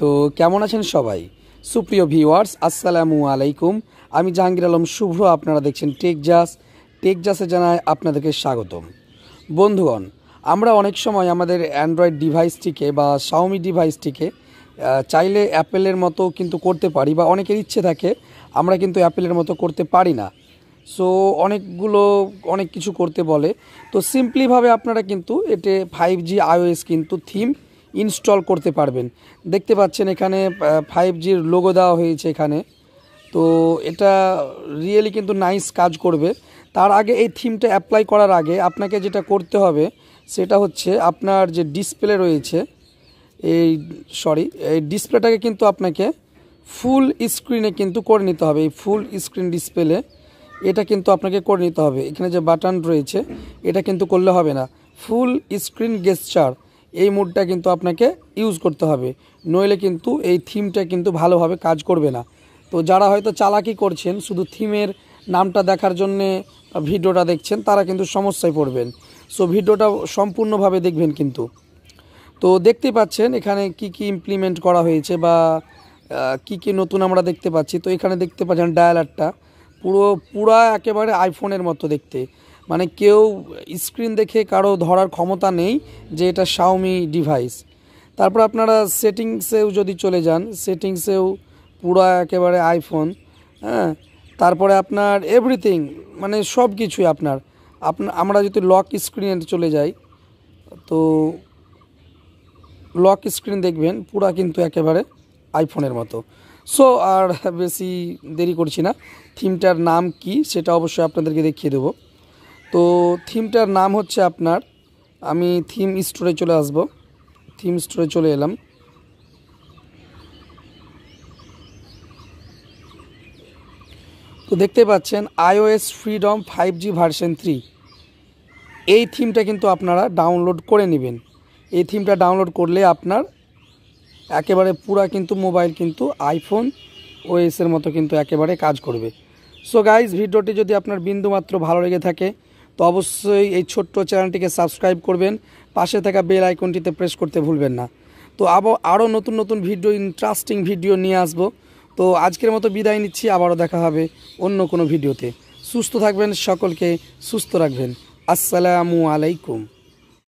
তো কেমন আছেন সবাই? সুপ্রিয় ভিউয়ার্স, আসসালামু আলাইকুম। আমি জাহাঙ্গীর আলম শুভ্র, আপনারা দেখছেন টেকজাসে জানায় আপনাদেরকে স্বাগতম। বন্ধুগণ, আমরা অনেক সময় আমাদের অ্যান্ড্রয়েড ডিভাইসটিকে বা শাওমি ডিভাইসটিকে চাইলে অ্যাপেলের মতো কিন্তু করতে পারি, বা অনেকের ইচ্ছে থাকে আমরা কিন্তু অ্যাপেলের মতো করতে পারি না। সো অনেক কিছু করতে বলে। তো সিম্পলিভাবে আপনারা কিন্তু এতে 5G iOS কিন্তু থিম ইনস্টল করতে পারবেন। দেখতে পাচ্ছেন এখানে 5Gর লোগো দেওয়া হয়েছে এখানে। তো এটা রিয়েলি কিন্তু নাইস কাজ করবে। তার আগে এই থিমটা অ্যাপ্লাই করার আগে আপনাকে যেটা করতে হবে সেটা হচ্ছে আপনার যে ডিসপ্লে রয়েছে এই ডিসপ্লেটাকে কিন্তু আপনাকে ফুল স্ক্রিনে কিন্তু করে নিতে হবে। এই ফুল স্ক্রিন ডিসপ্লে এটা কিন্তু আপনাকে করে নিতে হবে। এখানে যে বাটন রয়েছে এটা কিন্তু করলে হবে না। ফুল স্ক্রিন গেস্টার এই মোডটা কিন্তু আপনাকে ইউজ করতে হবে, নইলে কিন্তু এই থিমটা কিন্তু ভালোভাবে কাজ করবে না। তো যারা হয়তো চালাকি করছেন, শুধু থিমের নামটা দেখার জন্যে ভিডিওটা দেখছেন, তারা কিন্তু সমস্যায় পড়বেন। সো ভিডিওটা সম্পূর্ণভাবে দেখবেন কিন্তু। তো দেখতেই পাচ্ছেন এখানে কি কি ইমপ্লিমেন্ট করা হয়েছে বা কি কি নতুন আমরা দেখতে পাচ্ছি। তো এখানে দেখতে পাচ্ছেন ডায়ালারটা পুরা একেবারে আইফোনের মতো দেখতে, মানে কেউ স্ক্রিন দেখে কারো ধরার ক্ষমতা নেই যে এটা শাওমি ডিভাইস। তারপর আপনারা সেটিংসেও যদি চলে যান, সেটিংসেও পুরা একেবারে আইফোন। হ্যাঁ, তারপরে আপনার এভরিথিং, মানে সব কিছুই আমরা যদি লক স্ক্রিনে চলে যাই, তো লক স্ক্রিন দেখবেন পুরা কিন্তু একেবারে আইফোনের মতো। সো আর বেশি দেরি করছি না, থিমটার নাম কি সেটা অবশ্যই আপনাদেরকে দেখিয়ে দেবো। তো থিমটার নাম হচ্ছে আমি থিম স্টোরে চলে আসব। থিম স্টোরে চলে এলাম। তো দেখতে পাচ্ছেন iOS ফ্রিডম 5G ভার্সন 3, এই থিমটা কিন্তু আপনারা ডাউনলোড করে নেবেন। এই থিমটা ডাউনলোড করলে আপনার একেবারে পুরা কিন্তু মোবাইল কিন্তু আইফোন ওএসের মতো কিন্তু একেবারে কাজ করবে। সো গাইজ, ভিডিওটি যদি আপনার বিন্দুমাত্র ভালো লেগে থাকে তো অবশ্যই এই ছোট্ট চ্যানেলটিকে সাবস্ক্রাইব করবেন, পাশে থাকা বেল আইকনটিতে প্রেস করতে ভুলবেন না। তো আরও নতুন নতুন ভিডিও, ইন্টারেস্টিং ভিডিও নিয়ে আসব। তো আজকের মতো বিদায় নিচ্ছি, আবারও দেখা হবে অন্য কোনো ভিডিওতে। সুস্থ থাকবেন, সকলকে সুস্থ রাখবেন। আসসালামু আলাইকুম।